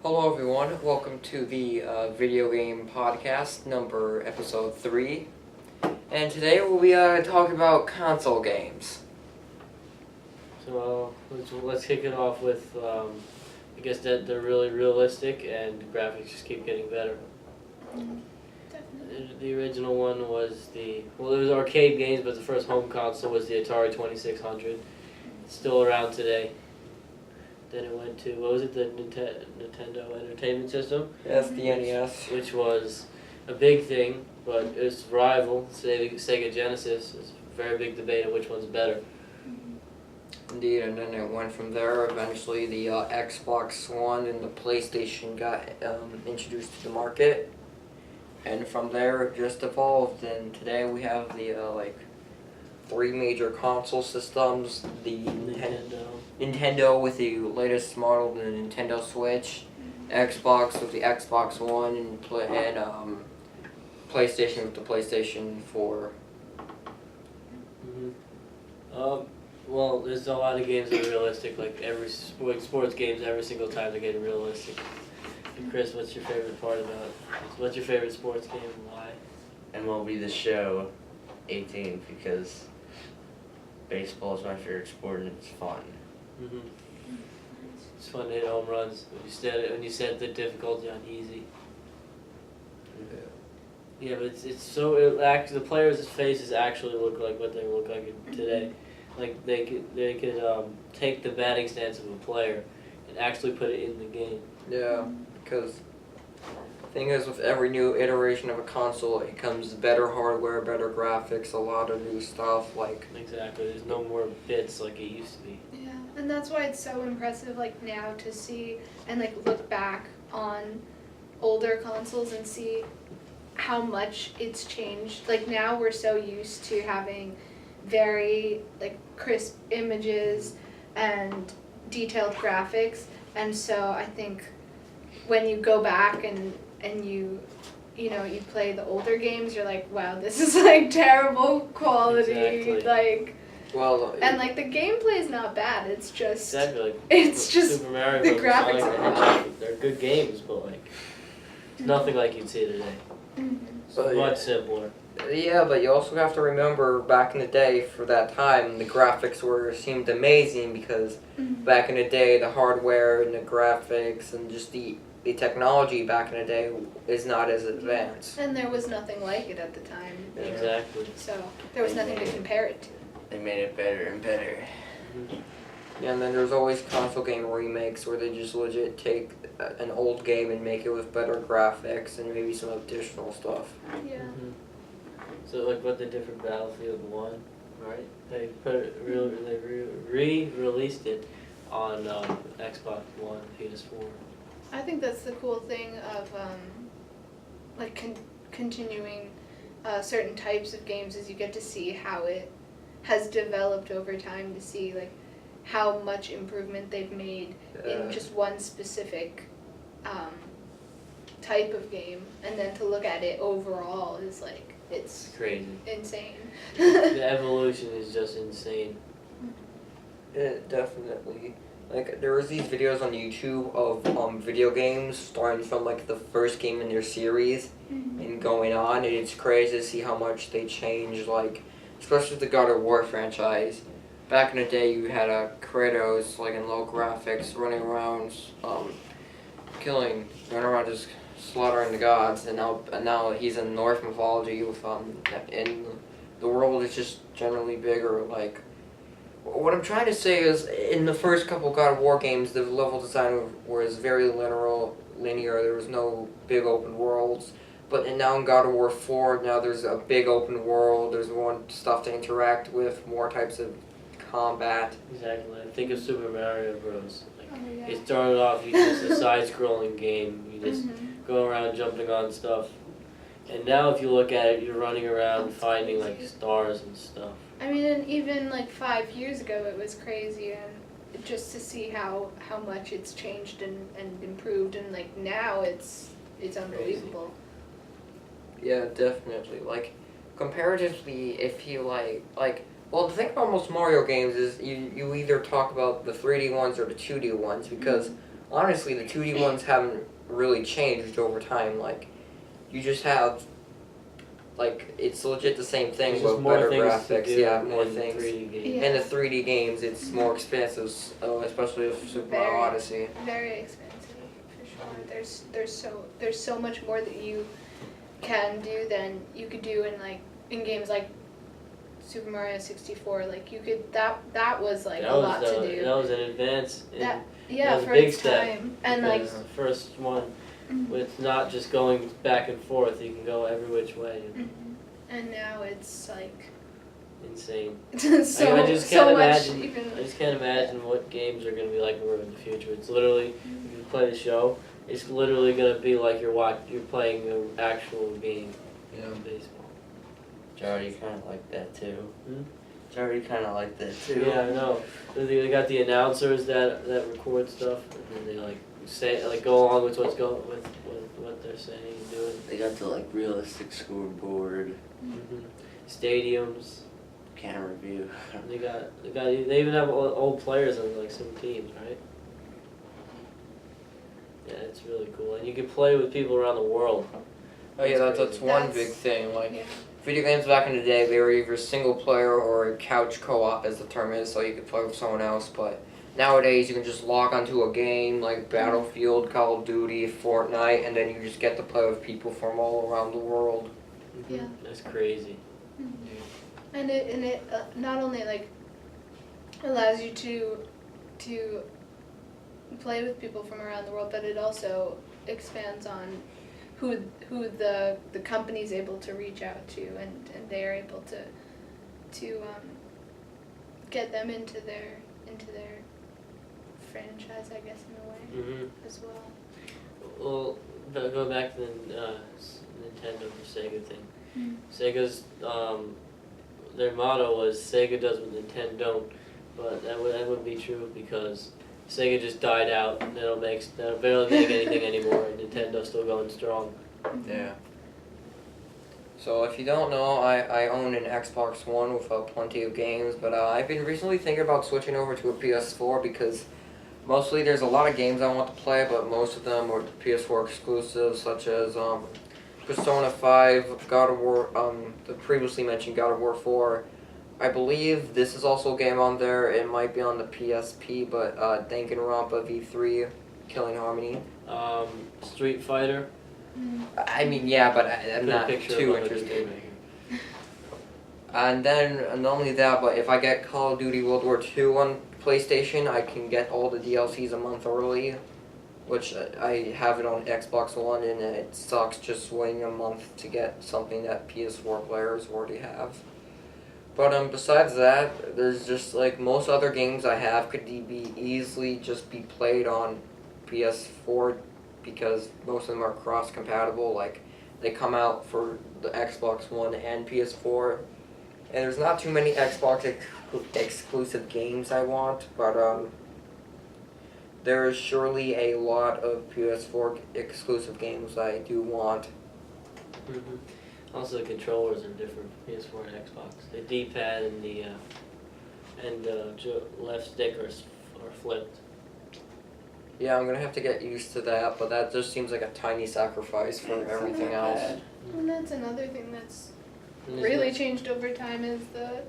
Hello everyone, welcome to the video game podcast episode 3. And today we'll be talking about console games. So let's kick it off with, I guess that they're really realistic and the graphics just keep getting better. Definitely. The original one was it was arcade games, but the first home console was the Atari 2600. It's still around today. Then it went to, what was it, the Nintendo Entertainment System? Yes, the NES. Which was a big thing, but its rival, Sega Genesis, is a very big debate on which one's better. Indeed, and then it went from there. Eventually the Xbox One and the PlayStation got introduced to the market. And from there it just evolved, and today we have the three major console systems. The Nintendo with the latest model, the Nintendo Switch, Xbox with the Xbox One, and PlayStation with the PlayStation 4. Well, there's a lot of games that are realistic, like sports games, every single time they're getting realistic. And Chris, what's your favorite part about it? What's your favorite sports game and why? MLB The Show 18 because baseball is my favorite sport and it's fun. Mm-hmm. It's fun to hit home runs when you set the difficulty on easy. Yeah, but the players' faces actually look like what they look like today. Like they could take the batting stance of a player and actually put it in the game. Yeah, because the thing is, with every new iteration of a console, it comes better hardware, better graphics, a lot of new stuff. Exactly, there's no more bits like it used to be. Yeah, and that's why it's so impressive, now to see and look back on older consoles and see how much it's changed. Now we're so used to having very crisp images and detailed graphics, and so I think when you go back and you play the older games, you're like, wow, this is terrible quality. Exactly. And the gameplay is not bad. It's just exactly. It's just Super Mario the Bros. graphics Sonic are the Hedgehog, they're good games, but it's nothing like you'd see today. It's much simpler. Yeah, but you also have to remember back in the day, for that time, the graphics seemed amazing because back in the day, the hardware and the graphics and just the technology back in the day is not as advanced. And there was nothing like it at the time. Yeah. Exactly. So there was nothing to compare it to. They made it better and better. Yeah, and then there's always console game remakes where they just legit take an old game and make it with better graphics and maybe some additional stuff. Yeah. Mm-hmm. So what they did for Battlefield 1, right? They re-released it on Xbox One, PS4. I think that's the cool thing of continuing certain types of games is you get to see how it has developed over time, to see how much improvement they've made in just one specific type of game, and then to look at it overall is it's crazy. Insane. The evolution is just insane. Yeah, definitely. There was these videos on YouTube of video games starting from the first game in their series and going on, and it's crazy to see how much they changed, especially the God of War franchise. Back in the day, you had Kratos in low graphics running around running around just slaughtering the gods, and now he's in Norse mythology with and the world is just generally bigger. What I'm trying to say is, in the first couple God of War games, the level design was very linear. There was no big open worlds. But now in God of War 4, now there's a big open world. There's more stuff to interact with, more types of combat. Exactly. Think of Super Mario Bros. Yeah. It started off just a side-scrolling game. You just go around jumping on stuff. And now if you look at it, you're running around finding stars and stuff. I mean, and even 5 years ago it was crazy, and just to see how much it's changed and improved, and now it's unbelievable. Yeah, definitely. Comparatively, if you well, the thing about most Mario games is you either talk about the 3D ones or the 2D ones, because honestly, the 2D ones haven't really changed over time. Like, you just have, like, it's legit the same thing There's just with more better things graphics. to do Yeah, more in things. 3D games. Yeah. And the 3D games, it's more expensive, especially with Super Mario Very. Odyssey. Very expensive, for sure. There's so much more that you can do than you could do in games like Super Mario 64. Like you could that was like a lot to do. That was an advance. That that was a for big its step, time. And like because the first one, mhm. with not just going back and forth, you can go every which way. Mhm. And now it's like Insane. so I just so can't much imagine. even. I just can't imagine what games are going to be like more in the future. It's literally, if you play the show, it's literally going to be like you're playing an actual game of baseball. Joey kind of like that too. Hmm? Joey kind of like that too. Yeah, I know. They got the announcers that record stuff, and then they like say go along with what they're saying and doing. They got the like realistic scoreboard, Mm-hmm. Stadiums. camera view. They even have old players on like some teams, right? Yeah, it's really cool, and you can play with people around the world. Oh yeah, that's crazy. one That's- big thing. Like, Yeah. video games back in the day, they were either single player or couch co-op, as the term is, so you could play with someone else. But nowadays, you can just log onto a game like Battlefield, Call of Duty, Fortnite, and then you just get to play with people from all around the world. Mm-hmm. Yeah. That's crazy. And it not only like allows you to play with people from around the world, but it also expands on who the company's able to reach out to, and they're able to get them into their franchise, I guess, in a way Mm-hmm. as well. Well, go back to the Nintendo for Sega thing. Mm. Sega's their motto was Sega does what Nintendo don't, but that wouldn't be true because Sega just died out. They don't barely make anything anymore, and Nintendo's still going strong. Yeah. So if you don't know, I own an Xbox One with plenty of games, but I've been recently thinking about switching over to a PS4 because mostly there's a lot of games I want to play, but most of them are PS4 exclusives, such as Persona 5, God of War, the previously mentioned God of War 4. I believe this is also a game on there. It might be on the PSP, but Danganronpa V3, Killing Harmony. Street Fighter. Mm. I mean, yeah, but I'm Put a not picture too of it interested. right here. And then, not only that, but if I get Call of Duty World War II on PlayStation, I can get all the DLCs a month early, which I have it on Xbox One, and it sucks just waiting a month to get something that PS4 players already have. But besides that, there's just like most other games I have could be easily just be played on PS4 because most of them are cross-compatible. Like they come out for the Xbox One and PS4, and there's not too many Xbox exclusive games I want, but there is surely a lot of PS4 exclusive games I do want. Mm-hmm. Also, the controllers are different from PS4 and Xbox. The D-pad and the left stick are flipped. Yeah, I'm gonna have to get used to that, but that just seems like a tiny sacrifice for everything else. And that's another thing that's And there's really no changed over time is the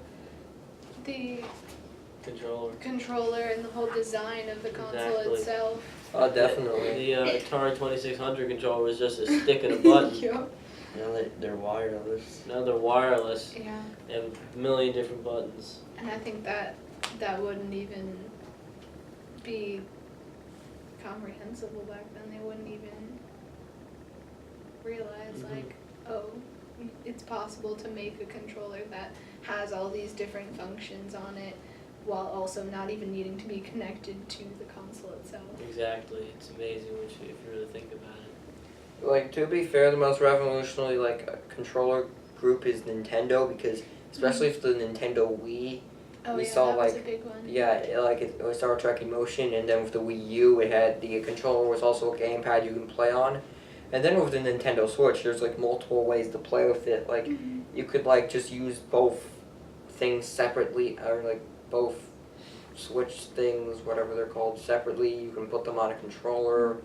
controller. and the whole design of the console Exactly. itself. Oh, definitely. The Atari 2600 controller was just a stick and a button. Yeah. Now they're wireless. Now they're wireless. Yeah. They have a million different buttons. And I think that wouldn't even be comprehensible back then. They wouldn't even realize Mhm. like, oh, it's possible to make a controller that has all these different functions on it while also not even needing to be connected to the console itself. Exactly. It's amazing if you really think about it. Like, to be fair, the most revolutionary controller group is Nintendo, because especially for the Nintendo Wii, Oh We yeah, saw, that was a like, big one. yeah, it was Star Trek in Motion, and then with the Wii U, it had the controller was also a gamepad you can play on, and then with the Nintendo Switch, there's like multiple ways to play with it. Like, Mhm. you could like just use both things separately, or like both Switch things, whatever they're called, separately. You can put them on a controller.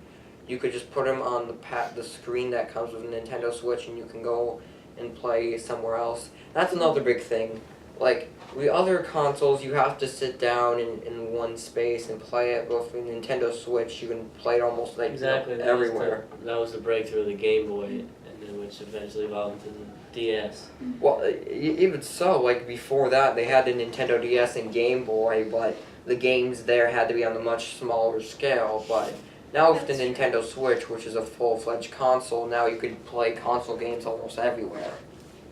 You could just put them on the screen that comes with a Nintendo Switch, and you can go and play somewhere else. That's another big thing. Like, with other consoles, you have to sit down in one space and play it. But with a Nintendo Switch, you can play it almost like Exactly. everywhere. That was the breakthrough of the Game Boy, and then which eventually evolved into the DS. Well, even so, like before that, they had the Nintendo DS and Game Boy, but the games there had to be on a much smaller scale. But now with the That's true. Nintendo Switch, which is a full-fledged console, now you could play console games almost everywhere.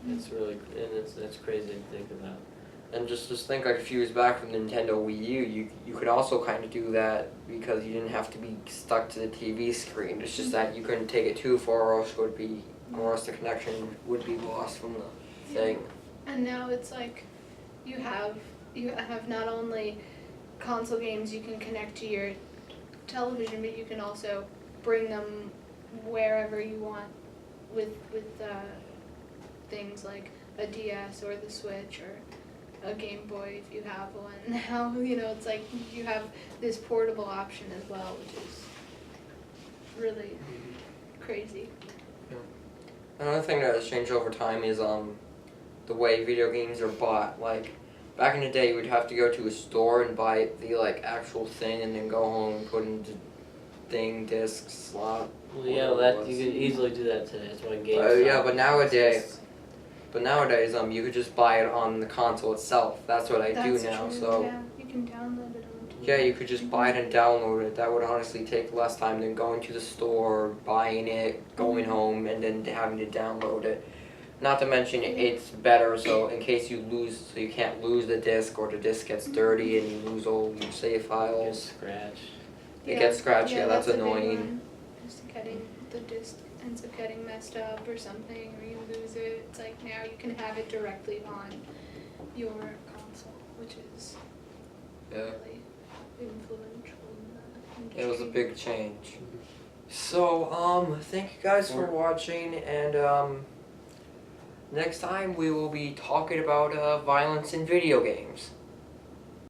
It's really, and that's crazy to think about. And just think like a few years back with Nintendo Wii U, you could also kind of do that because you didn't have to be stuck to the TV screen. It's just that you couldn't take it too far, or else the connection would be lost from the thing. And now it's like you have not only console games you can connect to your television, but you can also bring them wherever you want with things like a DS or the Switch or a Game Boy if you have one. Now, it's like you have this portable option as well, which is really crazy. Another thing that has changed over time is the way video games are bought. Like back in the day, you would have to go to a store and buy the actual thing, and then go home and put in the disc slot. Well, yeah, you can easily do that today. That's why games. Yeah, but nowadays, you could just buy it on the console itself. That's what I do now. True. So Yeah, you can download it onto. yeah, you could just buy it and download it. That would honestly take less time than going to the store, buying it, going home, and then having to download it. Not to mention it's better, so in case you lose, so you can't lose the disc, or the disc gets dirty and you lose all your save files. Scratch. It gets scratched. Yeah, that's a big annoying. one. Just the disc ends up getting messed up or something, or you lose it. It's like now you can have it directly on your console, which is Yeah. really influential in the It was a industry. big change. So, thank you guys for watching, and next time we will be talking about violence in video games.